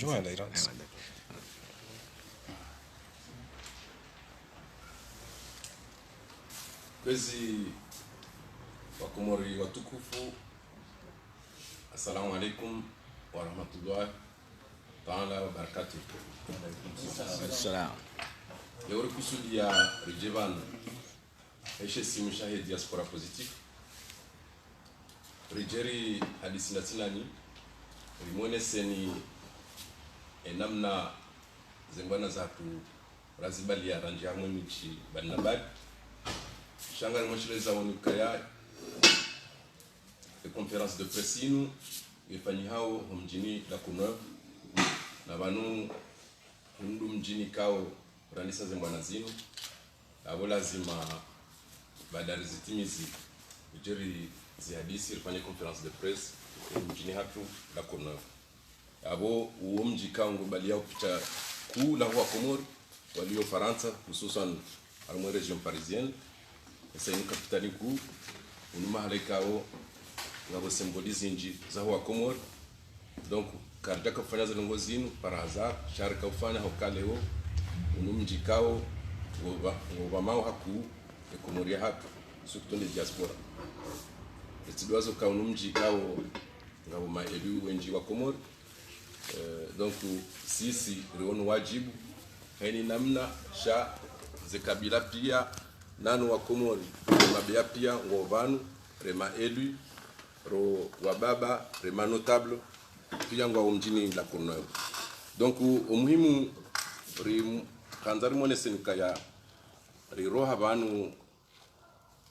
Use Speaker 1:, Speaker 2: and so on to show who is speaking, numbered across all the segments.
Speaker 1: Voilà, Iranzi.
Speaker 2: Kwezi wakomori watukufu, assalamu alaikum wa rahmatullahi ta'ala wa barakatuh.
Speaker 1: Assalam.
Speaker 2: Leo kusudi ya Rijevan eshe si mshahidi diaspora positif Rijeri hadisi natinani limone seni enamna zengwana zatu razibali ya ranji ya mwimichi banabad shanga ni mwishileza wanikaya de conférence de presse inu ifanyi hao mjini la Kunov na banu hundu mjini kao randisa zengwana zinu abo lazima badari zitimizi ujeri zihadisi ilifanya conférence de presse mjini hatu la Kunov abo uo mji kao ngubalia kupicha kuu la huwa Komori walio Faransa hususan almwe region parisienne esa inu kapitali kuu unuma halekao ngabo symbolize nji za huwa Komori. Donc karjaka kufanya zilongo zinu par hasard sharika ufanya hokaleo unumji kao ngoba mao haku ekomoria hatu surtout les diaspora etidoazo ka unumji kao ngabo maelu wenji wa Komori. Donc sisi rionu wajibu haini namna sha zekabila pia nanu wa Komori mabia pia ngovanu rema elu ro wababa rema notable pia ngwa mjini la Kunov. Donc umuhimu ri kanzari mone senuka ya ri roha banu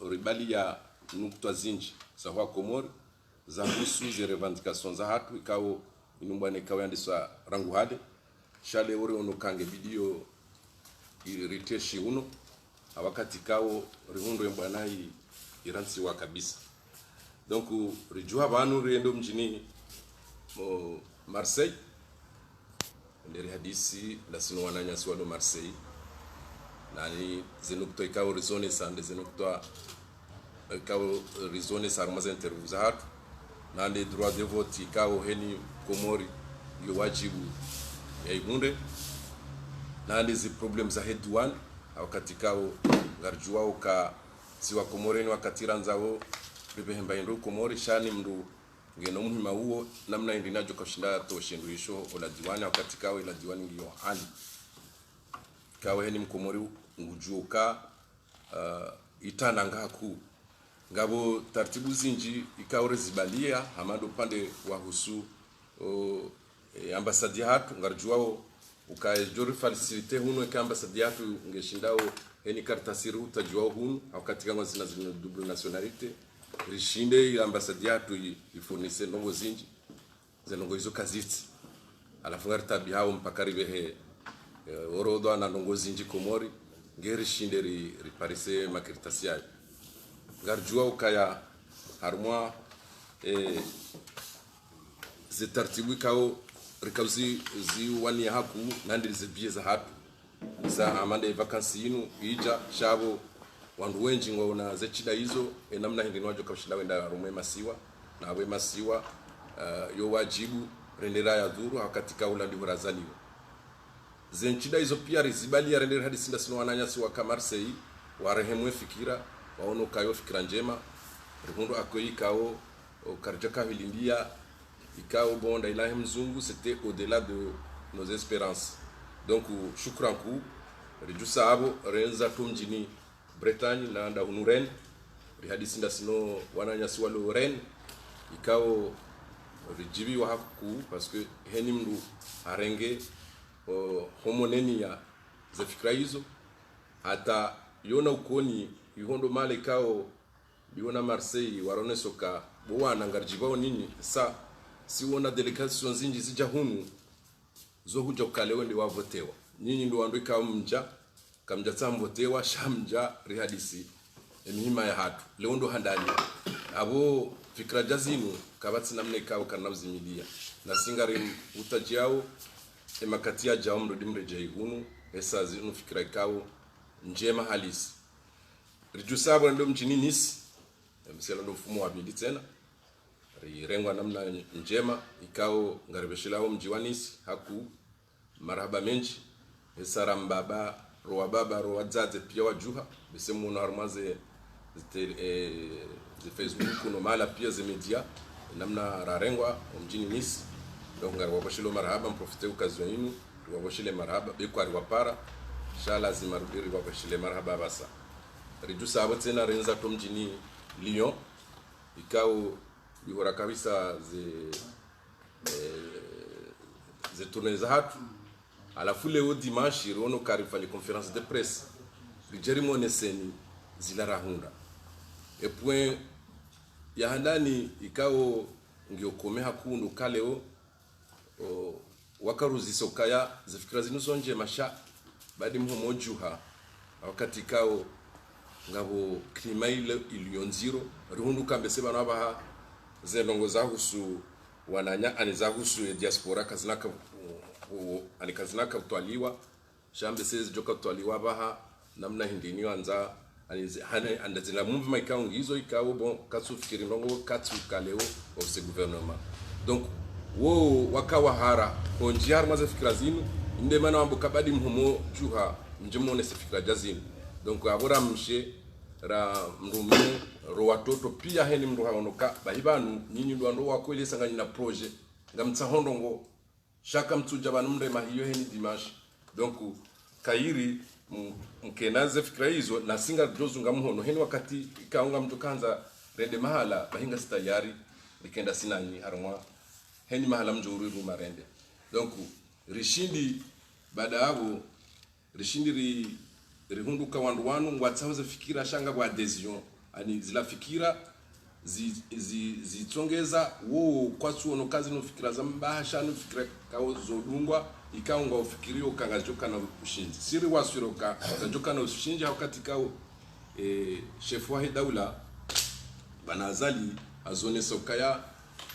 Speaker 2: ribali ya nukta zinji za wa Komori za husu ze revendications za hatu ikao inumbane ikawa yandiswa rangu hade shale ori onokange video iriteshi uno wakati kao rihundo mbanayi iransi wa kabisa. Donc rijua banu riendo mjini Marseille ndiri hadisi la sino wananya swalo Marseille nani zenukto ikao rizone sande zenukto ikao rizone sarmaza interview za hatu na les droits de vote ikao heni Komori yo wajibu ya ibunde na les problèmes za hedwan wakati kao ngarjua uka siwa Komoreni wakati ranzao ribehemba ndo Komori shani mndu ngeno muhima huo namna indinajo kashinda toshindu isho ola diwani wakati kao ila diwani ngiyo hali kawe heni Mkomori ngujuka itana ngaku ngabo taratibu zinji ikaore zibalia hamando pande wa husu ambasadi hatu ngarjuao ukajori facilite huno ka ambasadi hatu ngeshindao heni kartasiri utajuao huno wakati kama zina double nationalité rishinde ambasadi hatu ifunise nongo zinji zenongo hizo kaziti alafu ngartabi hao mpaka ribehe orodo na nongo zinji Komori ngeri shinde ri parise makirtasi yayo ngarjua ukaya harmwa zitartibu kao rikauzi wani haku nandi zibie za hatu za amande vacancy inu ija shabo wandu wenji ngona zechida hizo namna hindi nwajo kashida wenda rumwe masiwa na we masiwa yo wajibu rendera ya dhuru wakati kaula ndi horazaliwa zenchida hizo pia rizibali ya rendera hadi sinda sino wananyasi wa Marseille warehemwe fikira waono kayo fikira njema ruhundo akoyi kao karjaka hilindia ikao bonda ilahi mzungu c'était au-delà de nos espérances. Donc shukran ku rijusa abo renza tumjini Bretagne na nda unuren rihadisi nda sino wananyasi walo ren ikao rijibi wa haku parce que heni mndu arenge homoneni ya za fikra hizo hata yona ukoni yuhondo male kao biona Marseille warone soka bwana ngarjibao nini sa siona delegation zinji zija hunu zo huja ukale wende wavotewa nyinyi ndo wandu ikawa mja kamja tamvotewa shamja rihadisi emihima ya hatu leo ndo handani abo fikra jazinu kabatsi namne ikawa kanavzimilia na singari utajiao emakatia jao mdo dimre jai hunu esa zinu fikra ikawa njema halisi rijusabo ndo mjini Nice msela ndo mfumo wa bili tena irengwa namna njema ikao ngaribeshilao mji wa Nice haku marhaba menji esara mbaba roa baba roa dzadze pia wajuha besemu no armaze ze Facebook no mala pia ze media namna rarengwa mjini Nice donc ngarwa bashilo marhaba mprofite occasion yinu wabashile marhaba bekwari wapara sha lazima rudiri wabashile marhaba basa rijusa abo tena renza to mjini Lyon ikao bihora kabisa ze tournées za hatu alafu leo dimanche rono karifanya conférence de presse rijerimo neseni zila rahunda et point ya handani ikao ngiokomea kundu kaleo wakaruziso kaya zifikira zinuzonje masha badi mhomojuha wakati kao ngabo klima ile ilionziro ruhundu kambese bana abaha zelongo za husu wananya aniza husu diaspora kazinaka anikazinaka utwaliwa shambe sezi joka utwaliwa baha namna hindini anza andazila movement ikao ngizo ikao bon katsu fikiri ndongo katsu kaleo au ce gouvernement donc wo wakawahara onjiar maze fikira zinu inde mana wambuka badi mhomo juha njemone se fikira jazinu donc abora mshe ra mrume ro watoto pia heni mru haonoka bahibanu nyinyi ndo ndo wakwele sangani na projet ngamtsa hondongo shaka mtuja banumre mahiyo heni dimash donc kairi mkenaze fikira hizo na singa jozu ngamuhono heni wakati kaunga mtu kanza rende mahala bahinga stayari likenda sinani harwa heni mahala mjuru marende donc rishindi baada hapo rishindi rihunduka wandu wanu watsawaza fikira shanga kwa adhesion ani zila fikira zitongeza wo kwatsu ono kazi no fikira za mbasha no fikira kao zodungwa ikaunga ufikirio kangajoka na ushinji siri wasiroka kangajoka na ushinji wakati kao chef wa daula banazali azone sokaya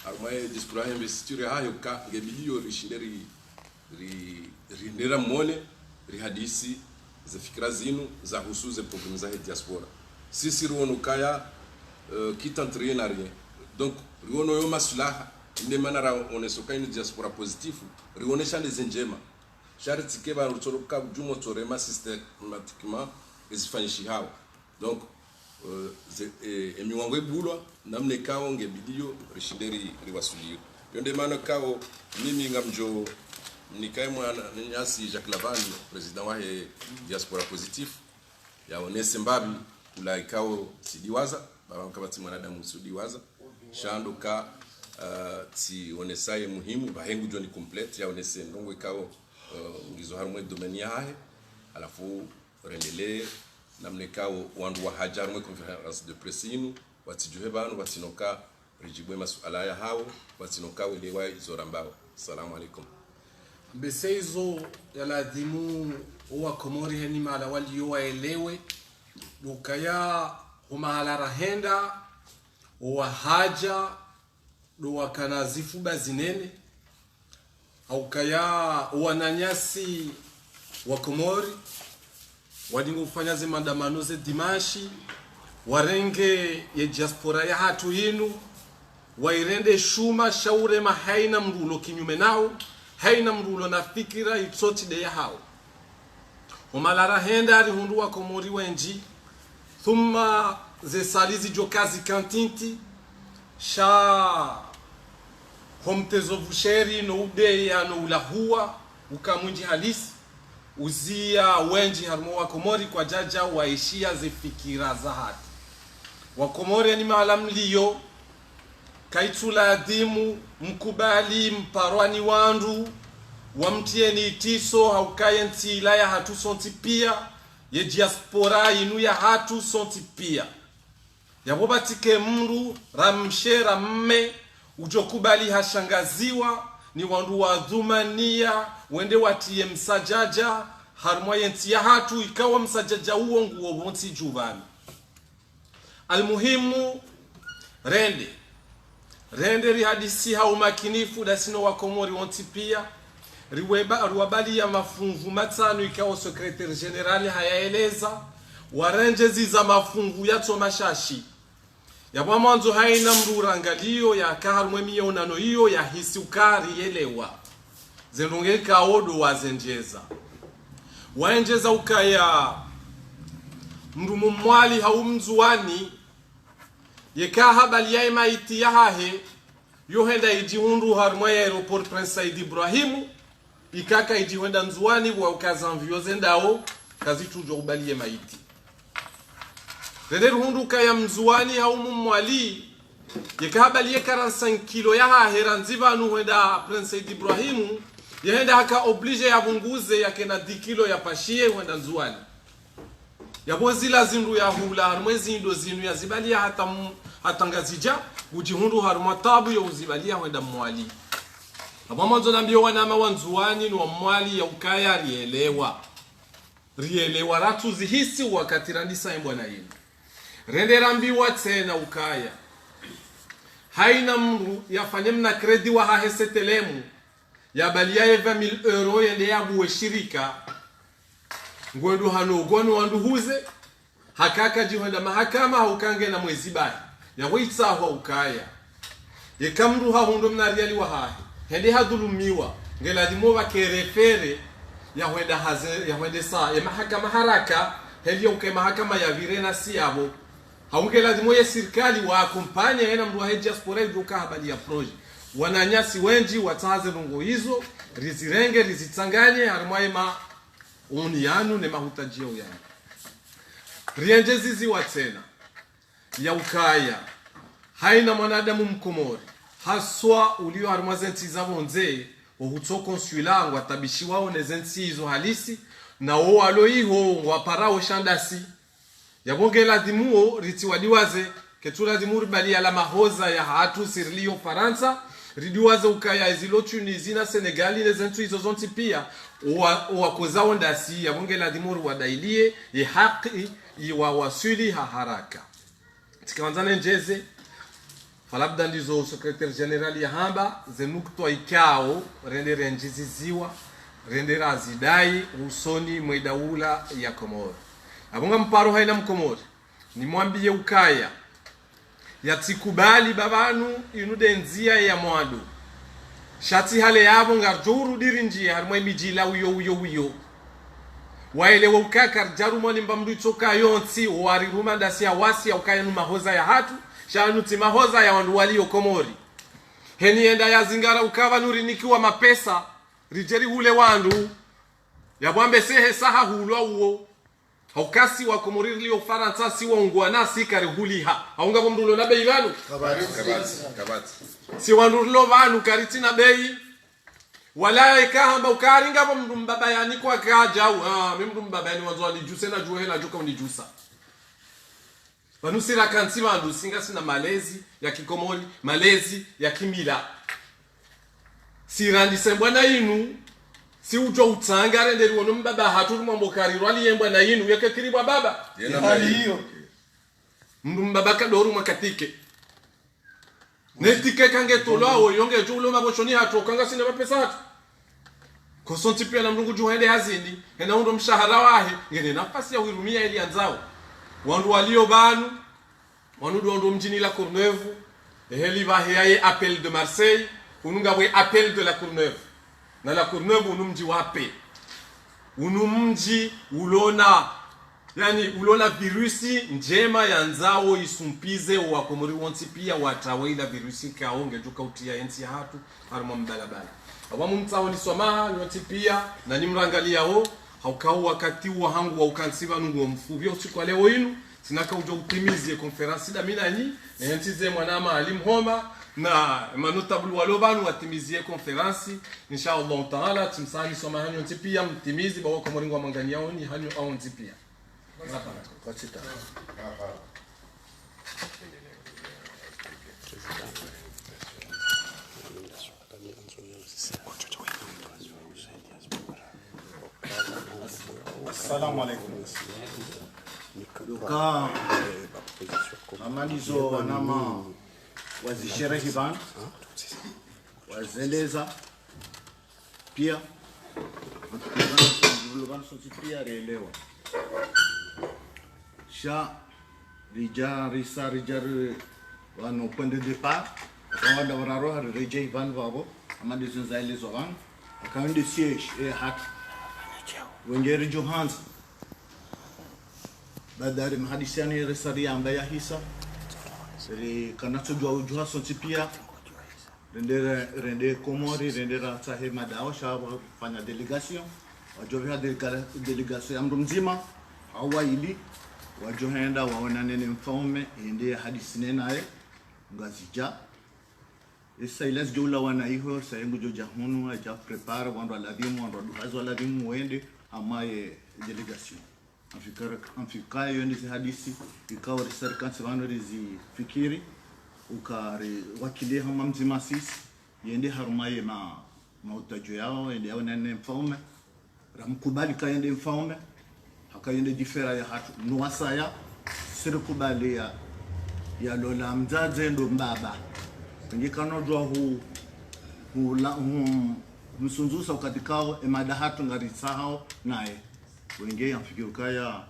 Speaker 2: armaye dispura investiture hayo ka ngebilio rishinderi nera mone hadisi za fikira zinu za husuze problem za diaspora sisi ruono kaya kitantrier na rien donc ruono yo maslaha inde manara onesoka ine diaspora positif ruonesha les njema charity ke ba rutoroka jumo torema systematiquement esifanyishi hawo donc emiwango ebulwa namne kawo ngebidio rishinderi riwasulio yonde mana kawo mimi ngamjo nikae mwana nyasi Jacques Lavani president wa diaspora positif ya onese mbabi ula ikao sidiwaza baba kabati mwanadamu sidiwaza shando ka ti onesaye muhimu bahengu joni complete ya onese ndongo ikao ngizo harumwe domeni yahe alafu rendele namne kao wandu wa hajarumwe conference de presse inu watijuhe banu watinoka rijibwe masuala ya hao watinoka welewa izorambao. Assalamu alaikum.
Speaker 3: Beseizo ya ladhimu uwa komori heni mala wali yuwa elewe dukaya umahala rahenda uwa haja duwa kanazifu bazinene au kaya uwa nanyasi wa komori wadingo ufanyaze mandamano ze dimashi warenge ye diaspora ya hatu hinu wairende shuma shaure mahaina mrulo kinyume nao haina mrulo na fikira itsoti de ya hao umalara henda ari hunduwa komori wenji thumma ze salizi jokazi kantinti sha homtezo vusheri no ude ya no ulahua ukamwinji halisi uzia wenji harmo wa komori kwa jaja waishia ze fikira za hati wa komori ni maalam liyo kaitula adhimu mkubali mparwani wandu wamtieni itiso haukaye nti ilaya hatu sonti pia ye diaspora inu ya hatu sonti pia ya bobatike mru ramshera mme ujokubali hashangaziwa ni wandu wa dhumania wende watie msajaja harmwa yenti ya hatu ikawa msajaja uo nguo bonti juvani almuhimu rende rihadisi haumakinifu dasino wa komori wonti pia riwabali ya mafungu matano ikawa secretaire general hayaeleza warenjezi za mafungu yato mashashi yabwa mwanzo haina mrurangalio ya kaharumwe mionano hiyo ya hisi ukari yelewa zendonge kaodo wazenjeza waenjeza ukaya mrumu mwali haumzuani yeka habali ya maiti ya hahe yohenda ijihundu harumwe ya aeroport Prince Said Ibrahimu ikaka ijiwenda nzuani wa ukazanvio zendao kazi tujo ubali ya maiti Render hunduka ya mzuani haumu mwali yekabali ye 45 kilo ya hahera nziva anu wenda Prince Said Ibrahimu yenda haka oblige ya bunguze ya kena 10 kilo ya pashie wenda nzuani ya bozila zindu ya hula harumwezi indo zinu ya zibali ya hata ngazija ujihundu harumwa tabu ya uzibali ya wenda mwali Abamazo nambio wanama wanzuani wa mwali ya ukaya rielewa ratu zihisi wakati randisa mbwana yinu Rende rambiwa tena ukaya haina mru yafanye mna kredi wa hahesetelemu ya balia ye 20,000 euro yende ya buwe shirika ngwendu hano ugonu wandu huze hakaka jiwenda mahakama haukange na mwezi bahi ya waitsawa ukaya ye kamru hahundo mna riali wa hahe hende hadulumiwa ngeladimo wakerefere ya wende saa ya mahakama haraka heli ya uke mahakama ya virena siyabo Haunge lazimo ya sirikali wa kumpanya hena mdu wa diaspora yuka habali ya proje. Wananyasi wenji wataze lungo hizo, rizirenge, rizitanganye, harumwae unianu ne mahutajia uyanu. Rienje zizi watena, ya ukaya, haina mwanadamu mkomori. Haswa ulio harumwa zenti zavo nze, uhuto konsula watabishi wao ne zenti hizo halisi, na o alo iho waparao shandasi. Yabonge la dimuo ritiwadiwaze ketula dimuri bali ala mahoza ya hatu sirlio Faransa ridiwaze ukaya ezilo Tunisia na Senegali nezentu hizo zonti pia wakozao ndasi yabonge la dimuri wadailie haki wasuli haraka tikawanzane njeze falabda ndizo secretaire general ya hamba zenukto ikao rendere njiziziwa rendere azidai usoni mwedaula ya Komoro Abunga mparo haina mkomori nimwambie ukaya yatikubali babanu inude nzia ya mwadu shati hale yabo ngarjuru dirinjia harmwe mijila uyo waelewa ukaka jaru mwani mbamdu itoka yonti wari rumanda siya wasi ya ukaya numahoza ya hatu shanu timahoza ya wandu walio Komori heni enda ya zingara ukawa nuri nikiwa mapesa rijeri hule wandu ya bwambe sehe saha hulwa uo Haukasi wa Komori lio Faransa si wongwa nasi karihuliha. Haunga bomdulo na bei vanu?
Speaker 2: Kabati.
Speaker 3: Si wandulo vanu karitina bei. Wala ikahamba ukaringa bombaba yani kwa kaja. Mbaba yani wanzo alijuse na juhe na joka unijusa. Vanu sira kansi vandu singa sina malezi ya Kikomori, malezi ya kimila. Sirandi sembwana inu si ujo utanga renderi wono mbaba haturu mwambokari rwali yembwa na yinu yake kiribwa baba hali hiyo mbaba kadoru makatike netike kange tolao yonge julo maboshoni hatu kanga sina mapesa hatu kosonti pia na mlungu juhende hazini hena undo mshahara wahe ngene nafasi ya wirumia ili anzao wandu walio banu wandu mjini la Courneuve heli vahe appel de Marseille ununga we appel de la Courneuve na la Courneuve unumji wape unumji ulona virusi njema ya nzao isumpize wa Komori wonti pia watawaila virusi kaonge juka utia enti ya hatu haruma mbalabala awamu mtao ni somaha wonti pia na nimrangalia ho haukao wakati wa hangu wa ukansiba nungu mfuvyo usiku leo inu sinaka ujo utimizie konferansi da minani enti ze mwanama alimhoma na manotable walobanu watimizie konferansi inshallah taala timsani soma hanyo tipia mtimizi bawo Komori ngwa mangani yao ni hanyo au tipia Kachita.
Speaker 4: Assalamu alaikum. Duka amanizo wanama wazisherehi ban wazeleza pia Lugan pia reelewa sha rijar wano point de départ akawanda wararoha rejei van vavo ama dezinzaile zovan akawende siege hat wengeri Johans badari mahadisiani resari amba ya hisa seri kanacho jua sonti pia rende Komori rende ratsahe madao shaba fanya delegation wajovya delegation ya mzima hawaili wajohenda waonane ne mfaume ende hadisine naye ngazija esa ilas jola wana hiyo sayengu joja hunu aja prepare wandu aladhimu duhazo aladhimu wende amaye delegation amfikaya yoni hadisi ikawa research wanu rizi fikiri ukare wakili hama mzima sisi yende harumaye mautajo yao ende aonane mfaume ramkubali kaende mfaume hakayende difera ya hatu nuwasaya sirikubali ya lola mzaze ndo mbaba ngikano jwa msunzusa ukatikao emada hatu ngarisahao naye wenge yamfikirukaya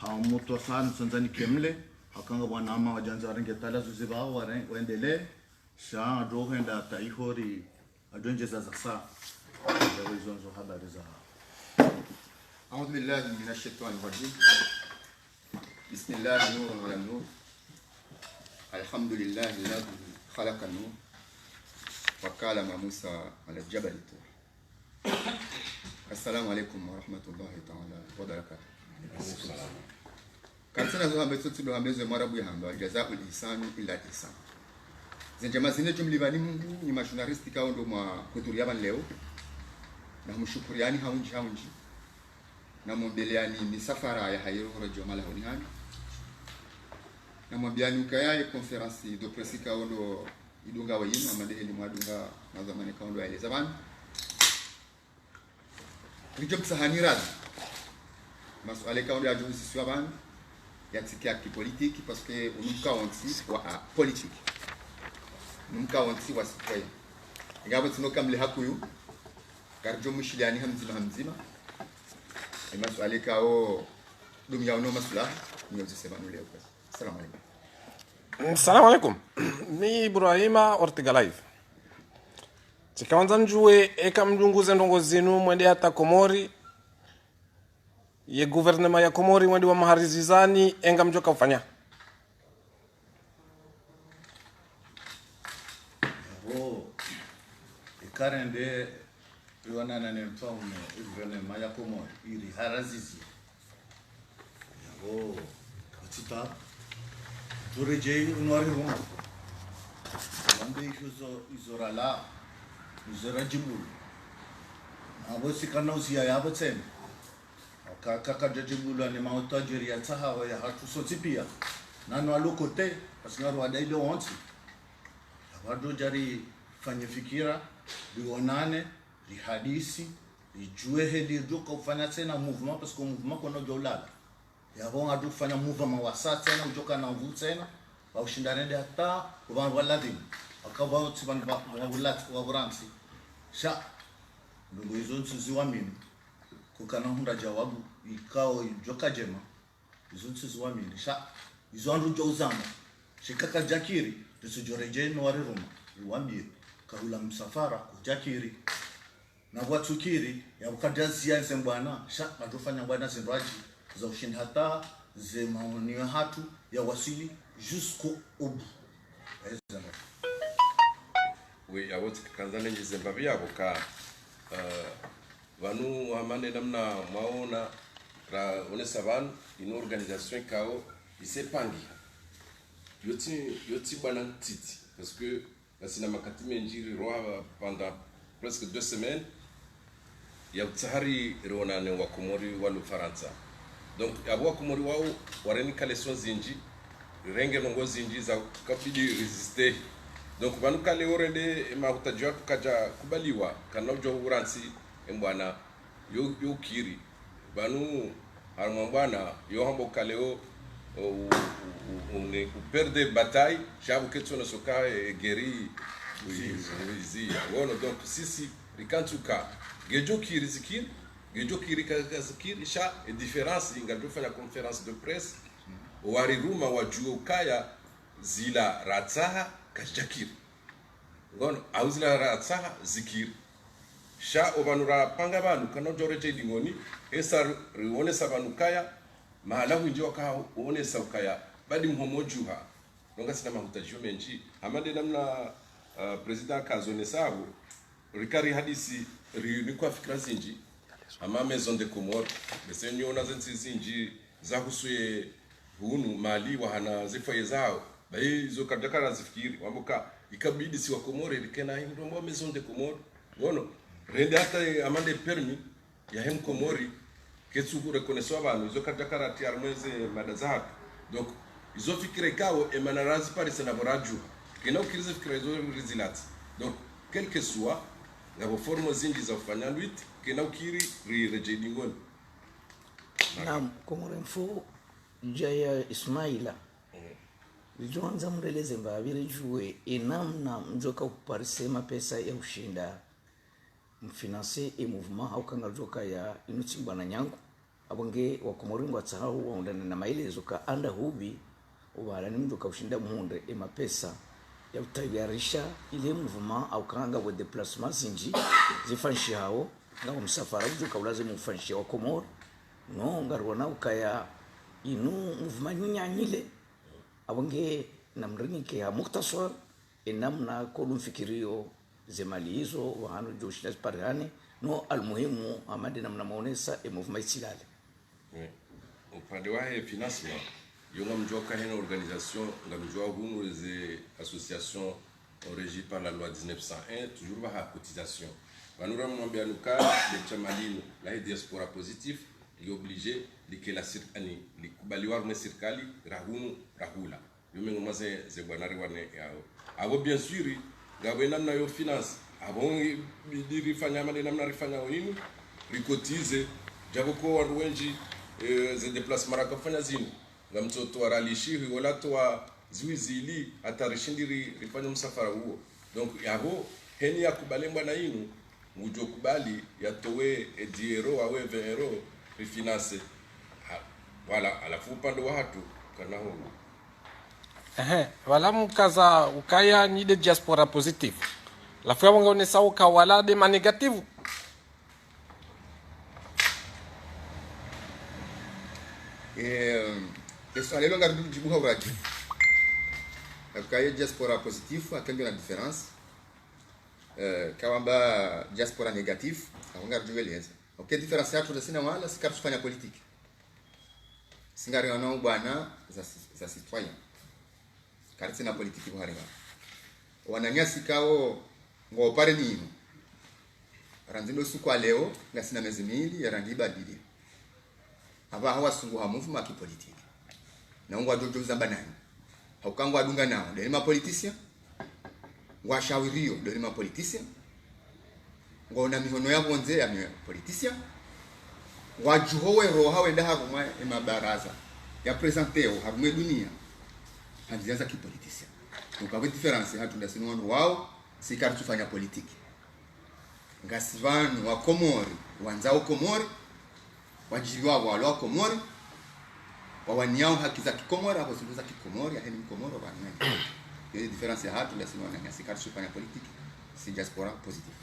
Speaker 4: haumuto sana sanzani kemle hakanga bwana ama wajanza waringe tala zuzibao waendele sha dohenda taihori adonjeza za saa hizo habari za
Speaker 5: أعوذ بالله من الشيطان الرجيم بسم الله نور على النور الحمد لله الذي خلق النور وكلم موسى على الجبل الطور السلام عليكم ورحمة الله تعالى وبركاته كاتنا زو همبتو تلو همبزو marabu ya hamba jazaa'ul ihsani illa ihsan zenjama zine jumlibani Mungu ni majurnalisti kao ndo mwa kuturia ban leo na mshukuriani haunji na mwambeleani misafara ya hayero radio malahoni hani na mwambiani ukaya conference de presse kaondo idunga wayinu amade elimu adunga na zamani kaondo ya zamani rijob sahani rad masuala kaondo ya juzi sio ban ya tikia politique parce que unumka onti wa politique numka onti wa citoyen ngabo tino kamle hakuyu karjo mushiliani hamzima masuala kao dunia uno masula niozisema leo kwa assalamu alaykum.
Speaker 6: Assalamu alaykum. Ni Ibrahima Ortega live. Tikaanza njue eka mjunguze ndongo zinu mwende hata Komori. Ye gouvernement ya Komori mwende wa maharizizani enga mjoka ufanya.
Speaker 4: Ikarende Iwana na mfaume gouvernement ya Komori iri harazizi yabo katita tureje unwari ruma wande izorala izorajibul abo sikana usia yabo tena kaka jajibul ni mautajiri ya tahawa ya hatu sotipia nano alokote pasinaro adaile onti abado jari fanye fikira bionane hadisi ijue hedi duka ufanya tena mouvement parce que mouvement kono jolala yabo adu kufanya mouvement wasa tena ujoka na mvu tena au shindane de hata kuban waladin akaba tsiban walat waburansi sha ndugu hizo ntsiziwa mimi kukana hunda jawabu ikao joka jema hizo ntsiziwa mimi sha hizo andu jozama shikaka jakiri tusijoreje no wari roma iwambie kahula msafara kujakiri na watukiri ya ukadazia nsembwana sha matofanya bwana zindoaji za ushindi hata ze maonio hatu ya wasili jusqu'au bout.
Speaker 2: Oui, abo kanzane njizembavi yabo ka vanu amane namna maona ra onesa van une organisation kao isepangi yoti bana titi parce que la cinéma katime njiri roa pendant presque 2 semaines ya utahari rona wa Komori wa Faransa. Donc abo Komori wao wareni kaleson zinji renge nongo zinji za kabidi résister. Donc banu kale orende mahutajwa kaja kubaliwa kana ujo uransi mbwana yo kiri banu harmambwana yo hambo kaleo on perde bataille jabu ketona soka geri wizi wono donc sisi rikantuka gejo kiri zikir gejo kiri kazikir sha e différence ingajo fanya conférence de presse wari ruma wajua ukaya zila ratsaha kajakiri ngono au zila ratsaha zikiri sha obanura panga banu kana joreje dingoni esa rione sabanu kaya mahala hunji waka uone saukaya badi mhomojuha nonga sina mahutajio menji amade namna president kazone sabu rikari hadisi riunikwa fikra zinji ama maison de Comores besenyo na zenzi zinji za kusuye hunu mali wa hana zifaye zao bai zo kadakara zifikiri wambuka ikabidi si wa Comores rikena hindo mwa maison de Comores ngono rende hata amande permis ya hem Comores ketsuku reconnaissance abantu izo kadakara ti armeze madazak donc izo fikire kawo emanarazi parise na boraju kena ukirize fikira izo rezilati donc quel que soit ngabo formo zingi za ufanya luit kena ukiri rejeidi ngoni
Speaker 1: Naam, Comores Jaya Ismaila lijoanza mreleze mbavire juwe enamna mjoka kuparisema pesa ya ushinda mfinanse e mouvement au kanga joka ya inutimba na nyangu abonge wa Comores watsahau waundana na maelezo ka anda hubi ubala ni mjoka ushinda muhunde e mapesa ya utayarisha ile mouvement au kanga wa déplacement zinji zifanshi hao ngao msafara mjoka ulazimu ufanshi wa Comores no ngarwana ukaya inu mouvement nyanyile abonge namrinike ya muktasar enamna kolumfikirio zemali hizo wahanu joshina sparane no almuhimu amade namna maonesa e mouvement isilale
Speaker 2: upande wa financement yonga mjoka hena organisation ngamjwa hunu ze association régie par la loi 1901 toujours ba cotisation banura mwambia nuka de chamalino la diaspora positif est obligé de la circani likubaliwa na serikali rahula yumengo maze ze bwanari wane yao abo bien sûr gawe namna yo finance abo bidiri fanya mali namna rifanya winu rikotize jabo ko wandu wenji ze déplacement rakafanya zinu ngamtoto aralishi wala to ziwizili atarishindiri rifanya msafara huo donc yabo heni yakubalembwa na inu ngujo kubali yatowe 10 euro awe 20 euro refinance wala alafu upande wa hatu kana huko
Speaker 6: wala mkaza ukaya ni de diaspora positive la fois wanga onesa uka wala de negative
Speaker 5: swali longa ndibuha uraji ukaya diaspora positive akendio na difference kawamba diaspora negative awanga ndiweleza okay difference yatu zasina wala sikatufanya politiki singari wana bwana za citoyen karti na politiki kuhariba wananyasi kao ngopare nino ranzindo suko leo ngasina mezi mili ya rangi badili aba hawa sungu ha movement ki politiki na ngwa jojo zamba nani haukangwa adunga nao ndio ma politician ngwa shawirio ndio ma politician ngona mihono yabo nze ya politician wajuhowe roha wenda hagumwa emabaraza ya presenteo hagumwe dunia hanzianza ki politician ukawe difference hatu ndasino wao sikari tufanya politiki ngasivanu wa Comores wanzao Comores wajiriwa wa Comores wawaniao haki za Comores hapo zilizo za Comores ya heni Comores bana hiyo difference hatu ndasino na sikari tufanya politiki si diaspora positive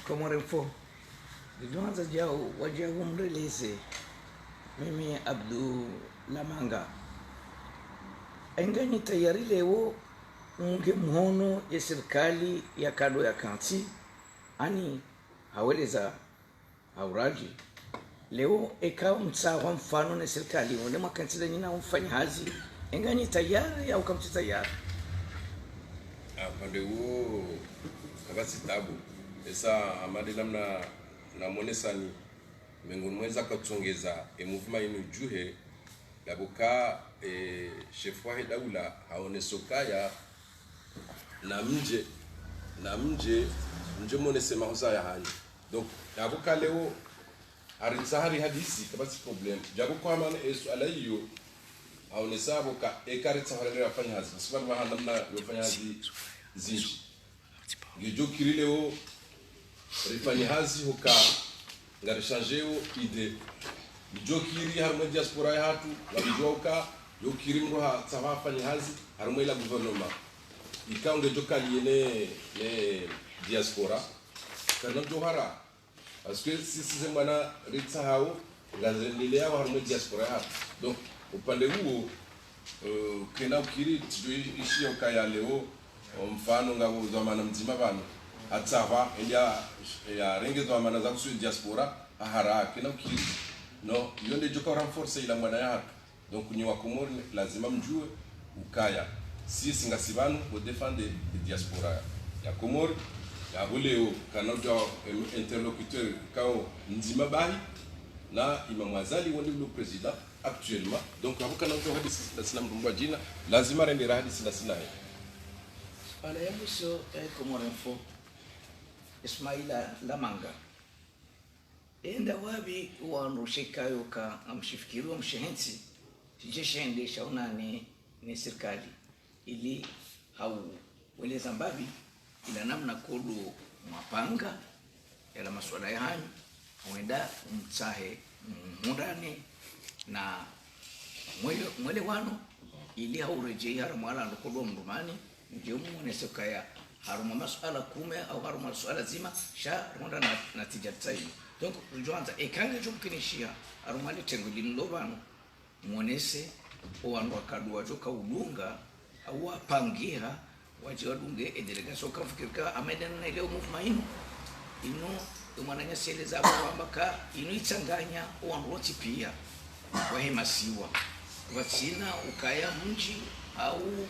Speaker 1: Comores lijoanza jao wajago mreleze mimi Abdu Lamanga engani tayari leo unge mhono ya serikali ya kado ya kanti ani haweleza hauraji leo ekawa msawa mfano na serikali wale makanti nyina umfanya hazi engani tayari au kamti tayari
Speaker 2: apande wo kabasi tabu esa amade namna na monesani mengo mweza katsongeza mouvement inu juhe labuka chef wa daula haonesokaya na mje monesema hoza ya hani donc labuka leo arizahari hadisi kabasi problem jabu kwa maana esu alaiyo haonesabo ka ekaritsa halere afanya hazi sababu namna yofanya hazi zinji ngijo kirileo rifanya hazi hoka ngari changeo ide jokiri harmo diaspora ya hatu wabijoka yo kirimro ha tsava fanya hazi harumwe la gouvernement ikaunge jokali ne diaspora kana johara parce que si mwana ritsa hao ngazendele yao harumwe diaspora ya donc upande huo kena ukiri ishi okaya leo mfano ngabo zamana mzima bana atsava ya renge zamana za kusu diaspora ahara kena ukiri no yonde joka renforcer ila mwana ya donc ni wa Komori lazima mjue ukaya sisi ngasibanu ko defendre diaspora ya Komori ya voleo kana jo interlocuteur kao nzima bahi na imamwazali wonde le président actuellement donc avoka na jo hadisi sina mtumba jina lazima rende hadisi na sina
Speaker 1: ala ya mwisho Komori Info Ismaila Lamanga enda wabi wanushikayo ka amshifikiri mshenzi tijeshende shauna ni serikali ili hau wele zambabi ila namna kodo mapanga yala masuala ya hanyu wenda mtsahe mundane na mwele wano ili haurejei haramwala ndokodo mrumani ndio muone sokaya haruma masuala kume au haruma masuala zima sha ronda na tijatsayi donc joanza ekanga jumkinishia harumali tenguli mlobano muonese owandu wakadua joka udunga au wapangira waje wadunge delegation kafikirika amedana na ile movement ino mwananya seleza kwamba ino itsanganya owandu wote pia wahemasiwa watsina ukaya mji au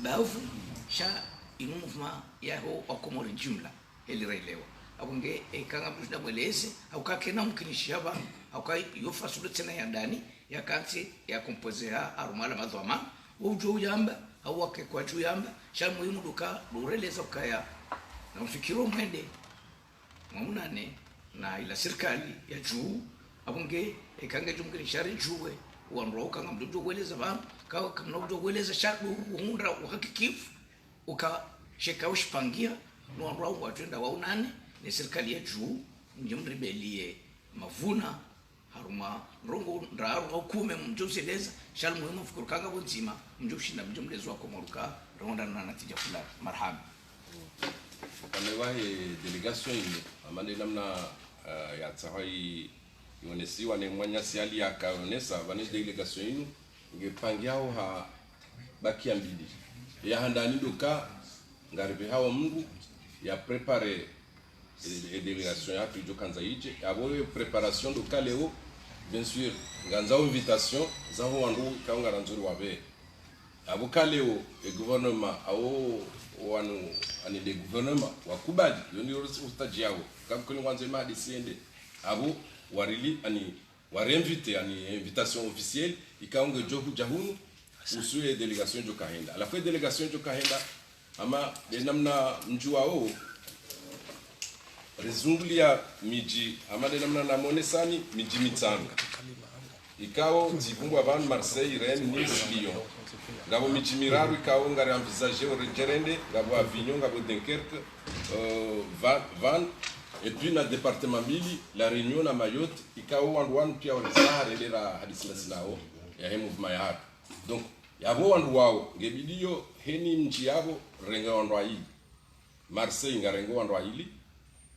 Speaker 1: bavu sha ino movement yao wakomori jumla elirelewa abunge ekanga mjida mweleze au kakena mkinishia ba au kai yofasulu tena ya ndani ya kanti ya kompozea arumala madhoma ujo yamba au wake kwa juu yamba sha muhimu duka dureleza ukaya na mfikiro mwende mwamunane na ila serikali ya juu abunge ekanga jumkinishari juwe wanro kanga mdudu kueleza ba kawa kama mdudu kueleza shadu hunda uhakikifu uka sheka ushipangia no wanro watenda waunane ni serikali ya juu njumribelie mavuna haruma rongo ndaro kume mjoseleza shal muhimu fikuru kanga bonzima mjoshinda mjomlezo wako moruka ronda na natija fulani marhaba
Speaker 2: kamewahi delegation ile amande namna ya tsahai yonesiwa ne mwanya siali ya kaonesa vane delegation inu ngepangiao ha baki mbili ya handani doka ngaribe hawa mungu ya prepare et délégation ya tujo kanza ije abo préparation do kaleo bien sûr nganza invitation za ho wandu kaunga ranzuri wabe abo kaleo e gouvernement au wanu ani de gouvernement wakubali yoni ustaji yao kama kuni kwanza madi siende abo warili ani wareinvite ani invitation officielle ikaunga joku jahunu usuye délégation jo kahenda à la fois délégation jo kahenda ama de namna mjuao rezungulia miji amade namna namone sani miji mitanga ikao zivumbwa van Marseille, Rennes, Nice, Lyon ngabo miji miraru ikao ngari envisager regerende ngabo Avignon ngabo Dunkerque Van et puis na département mili la Réunion na Mayotte ikao wandu pia walizahara elera hadisi nasinao ya he mouvement ya hapa donc yabo wandu wao ngebidio heni mji yabo renga wandu aili Marseille ngarengo wandu aili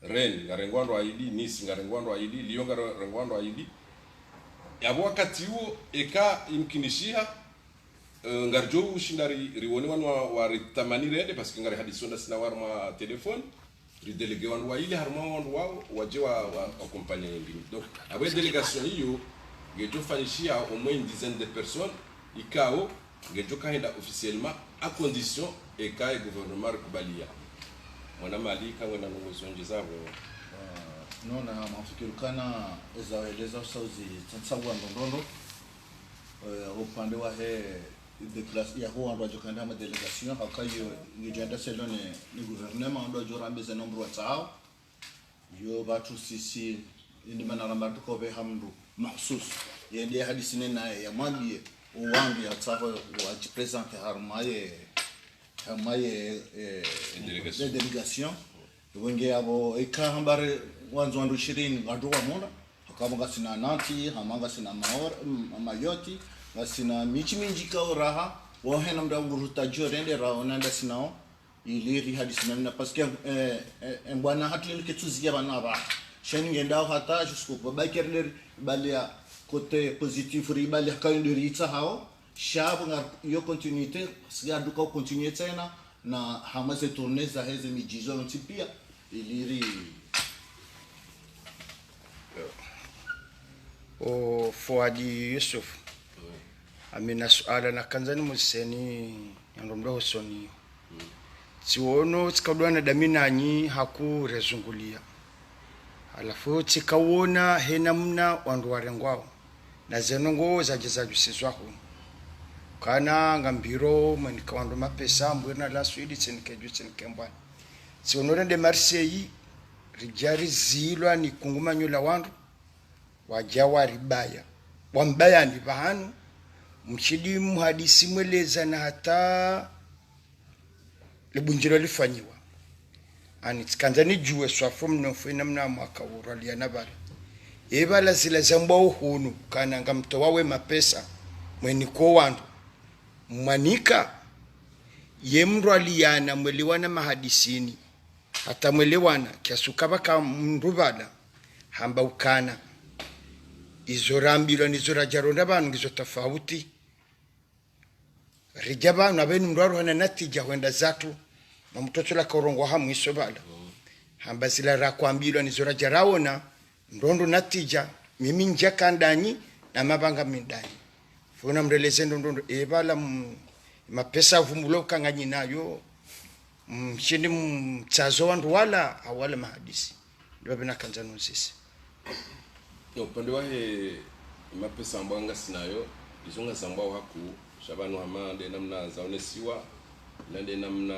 Speaker 2: Rennes ngarengwando aili, Nice ngarengwando aili, Lyon ngarengwando aili. Yabo wakati huo eka imkinishia ngarjo ushindari riwoni wanu wa ritamani rende parce que ngari hadisonda sina warma telefone ri délégué wanu aili harma wanu wao waje wa accompagner ngini. Donc avec délégation hiyo ngejo fanishia au moins une dizaine de personnes ikao ngejo kaenda officiellement à condition eka e gouvernement kubalia. Mwana malika wena nungozonje zabo
Speaker 4: nona mafikirukana ezaeleza sauzi tsatsagwa ndondo upande wa he de classe ya ho ando jokanda ma delegation akayo ngijenda selone ni gouvernement ando jorambe nombre wa tsao yo batu sisi indi manara matu ko be hamdu mahsus yende hadisine na ya mali uwangi ya tsao wa présenter harmaye délégation wenge abo ikahambare wanzo ndo 20 ngadwa mona akabanga sina nanti hamanga sina maor mayoti ngasina michi minji ka oraha wa hena mda nguruta jorende raona nda sinao iliri hadisina na parce que mbwana hatlin ke tuzia bana ba shani ngenda hata jusqu'au babakerler balia côté positif ribali hakani ritsa hao shabu ngar yo continuité siga duka continuer tena na hamase tourner za heze mijizo ntipia iliri
Speaker 7: o Fuadi Yusuf amina suala na kanzani museni ndomdo hosoni tsiwono tsikadwana damina nyi haku rezungulia alafu tsikawona hena mna wandu warengwao na zenongo zajezaju sizwaho kana ngambiro manika wandu mapesa mbwena la swidi tsenikeju tsenikembwa tsiwonore de Marseille rijari zilwa ni kungumanyula wandu wajawa ribaya wambaya ndi bahanu mchidi muhadisi mweleza na hata libunjiro lifanyiwa ani tkanzani juwe swafum no fina mna mwaka uralia nabali ebala zila zambwa uhunu kana ngamto wawe mapesa mweni ko wandu mwanika yemru aliyana mweliwana mahadisini hata mwelewana kiasukaba ka mrubala hamba ukana izorambilo nizorajaronda bantu ngizo tofauti rijaba na benu ndwaro hana natija kwenda zatu na mtoto la korongo hamu isobala hamba zila rakwambilo nizorajaraona ndondo natija mimi njaka ndani na mabanga mindani funa mreleze ndondo ebala mapesa vumulo kanganyi nayo mshindi mtsazo wandu wala awala mahadisi ndio bina kanzanu sisi
Speaker 2: upande wahe mapesa ambanga sinayo izonga sambao haku shabanu hamande namna zaonesiwa nande namna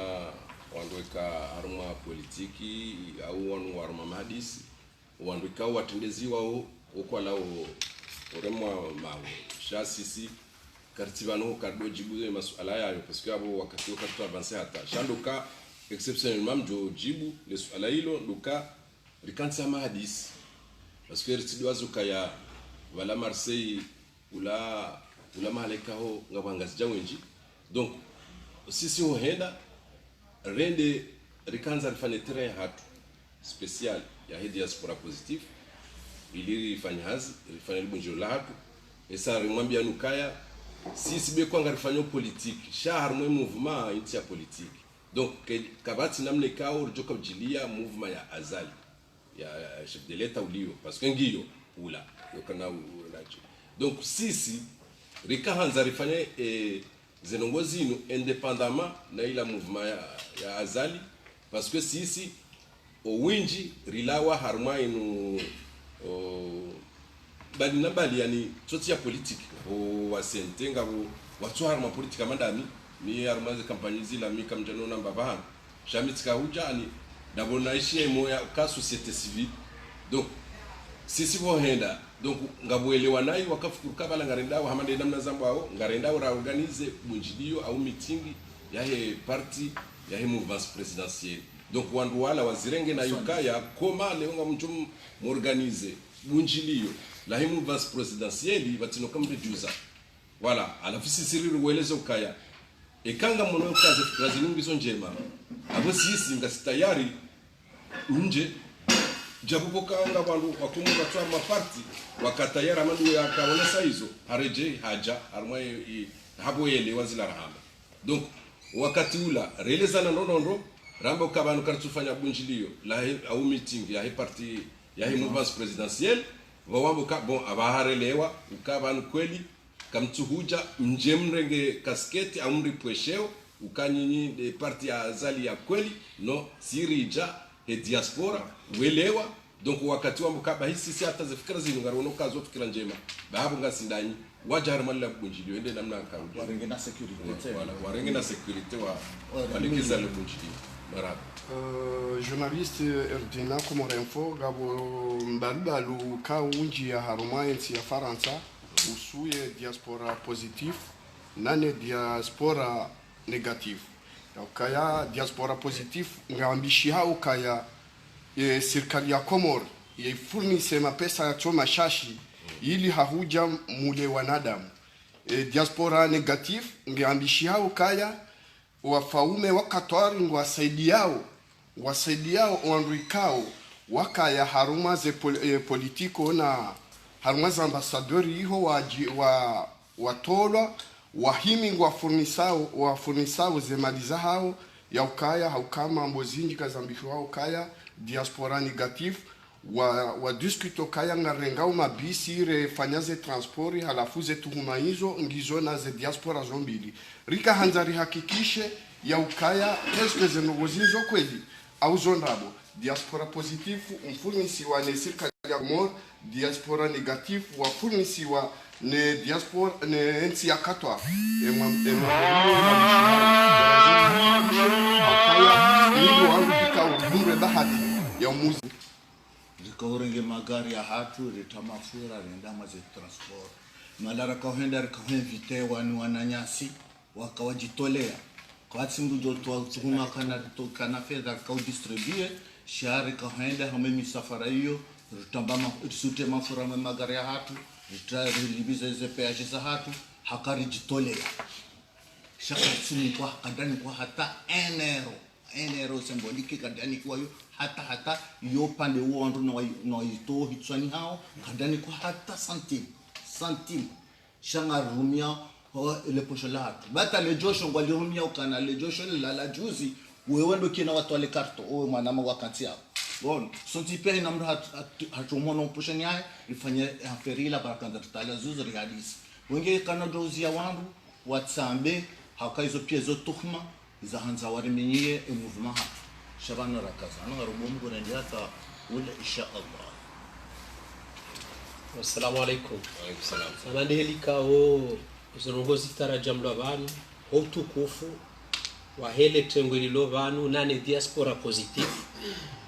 Speaker 2: wandueka haruma politiki au wanu waruma mahadisi wandueka watendeziwa okwa lao oremwa mawe shasisi kartibano kardo jibuze masuala yayo parce que abo wakati wakati avancer hata shandoka exceptionnellement mjo jibu le suala hilo ndoka rikansa mahadisi parce que ritidoazo kaya wala Marseille ula maleka ho ngabangazi jawenji donc sisi ho henda rende rikanza rifanye terrain hatu special ya diaspora positif ili rifanye hazi rifanye libunjiro la hatu esa rimwambia nukaya sisi be kwanga rifanye politique shahar mwe mouvement inti ya politique donc kabati namle kao rjoka ujilia mouvement ya azali ya chef de l'état ulio parce que ngiyo ula yokana ulaji donc sisi rikahanza rifanye zenongozi ino indépendamment na ila mouvement ya azali parce que sisi o winji rilawa harma inu bali na bali yani toti ya politique o wasentenga o watu harma politique mandami mi harma ze campagne zila mi kamjano na baba shamitika hujani dabona ishi moya ka société civile donc sisi bo henda donc ngabwelewa nayi wakafukuruka bala ngarenda wa hamande namna zambao ngarenda ora organize bunjidio au meeting ya he parti ya he mouvement présidentiel donc wandu wala wazirenge na yukaya koma leonga mtu organize bunjilio la he mouvement présidentiel batino kambe juza voilà alafu sisi riweleza ukaya ekanga mwono kazi nyingi njema abo sisi ngasitayari nje jabuko kanga wandu wakumu batwa maparti wakatayara mandu yakaonesa hizo hareje haja armwe habo yele wazila rahama donc wakati ula relezana ndondo rambo kabanu kartufanya bunjilio la au meeting ya parti ya mouvement présidentiel wawambo ka bon abaharelewa ukabanu kweli kamtuhuja mjemrenge kasketi au mripwesheo ukanyinyi de parti ya azali ya kweli no sirija he diaspora welewa donc wakati wambo kaba hisi si hata zifikira zinungarono kazo fikira njema bahabu ngasindanyi wajar malla bunjilio ende namna kaudi
Speaker 4: warenge na security
Speaker 2: wala warenge na security wa walikiza le bunjilio maraba
Speaker 8: journaliste Erdina Komorinfo gabo mbalbalu ka unji ya harumayensi ya Faransa usuye diaspora positif nane diaspora negatif kaya diaspora positif ngambishi hao kaya serikali ya Komor ifurnise mapesa ya choma shashi ili hahuja mule wanadamu diaspora negatif ngeambishiao kaya wafaume wakatwari wasaidiao wanduikao wakaya haruma ze politiko na haruma za ambasadori iho watolwa wahimi wafunisao ze maliza hao ya ukaya haukama mbozinji kazambisho hao kaya diaspora negatif wa diskuto kaya ngarengao mabisi re fanyaze transpori halafu ze tuhuma hizo ngizo na ze diaspora zombili rika hanzari hakikishe ya ukaya eske ze nogozinzo kweli au zonrabo diaspora positifu mfurnisi wa ne serikali ya Komoro diaspora negatifu wa furnisi wa ne diaspora ne nchi ya katwa ya umuzi
Speaker 4: rikaurenge magari ya hatu ritamafura rendama ze transport malara kahenda rikahinvite wananyasi wakawajitolea kwa tsindu jo tuhuma kana fedha ka distribue shari kahenda hame misafara hiyo ritambama risute mafura magari ya hatu ritalibize ze peaje za hatu hakari jitolea shaka tsini kwa kadani kwa hata enero semboliki kadani kwa yo hata yo pande uondo no ito hitswani hao kadani kwa hata centime shanga rumia ho ile posho la bata le josho ngwali rumia ukana le josho la juzi wewe ndo kina watu wale karto o mwanama wakati yao bon sonti pe namro hatumono posho nyaye ifanye aferila barakanda tutala zuzu realisi wenge kana dozi ya wandu watsambe hakaizo piezo tuhma za hanza warimiye movement ha shabana rakaza ana rubomu kurendia ta ule insha Allah.
Speaker 9: Assalamu alaikum.
Speaker 2: Wa alaikum salam.
Speaker 9: Sanande helikao uzongozi tarajam lwavanu utukufu wa hele tengwelilo vanu nane diaspora positif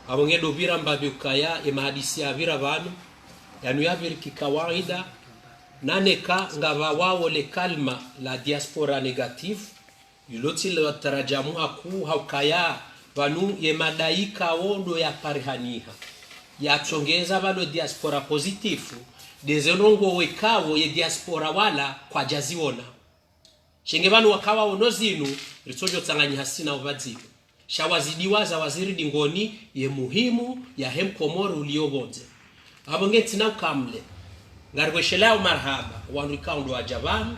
Speaker 9: abonge dovira mbabi ukaya emahadisi ya vira vanu yanu yaviri kikawaida nane ka ngava wao le kalma la diaspora negatif yuloti le tarajamu aku haukaya vanu yemadaika ondo ya parihaniha ya chongeza valo diaspora positifu dezenongo wekawo ye diaspora wala kwa jaziona shenge vanu wakawa onozinu ritojo tsanganyi hasina ubadziko shawazidiwa za waziri dingoni ye muhimu ya hem Komoro uliobonze abongeti na ukamle ngarweshelao marhaba wandu kaundo ajabanu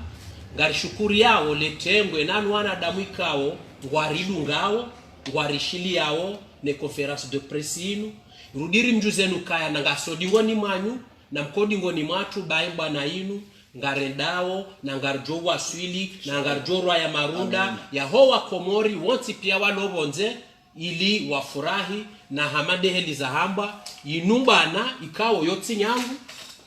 Speaker 9: ngari shukuri yao letengwe nanu wana damu ikao ngwaridu ngao ngwarishili yao ne conference de presse inu rudiri mjuzenu kaya na ngasodi ngoni mwanyu na mkodi ngoni mwatu baimba na inu ngarendao na ngarjo waswili na ngarjo ya marunda ya hoa Komori wonti pia walobonze ili wafurahi na hamade heli za hamba inumbana ikao yoti nyangu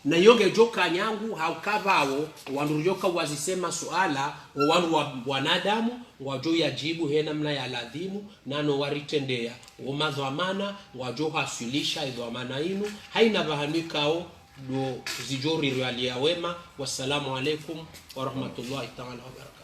Speaker 9: na yoge joka nyangu haukavao wanuryoka wazisema suala wanu wanadamu wajo yajibu hena mna ya ladhimu nano waritendea umadhamana wajo hasulisha idhamana inu haina bahanikao do zijori ya wema. Wassalamu alaikum wa rahmatullahi ta'ala wa barakatuh.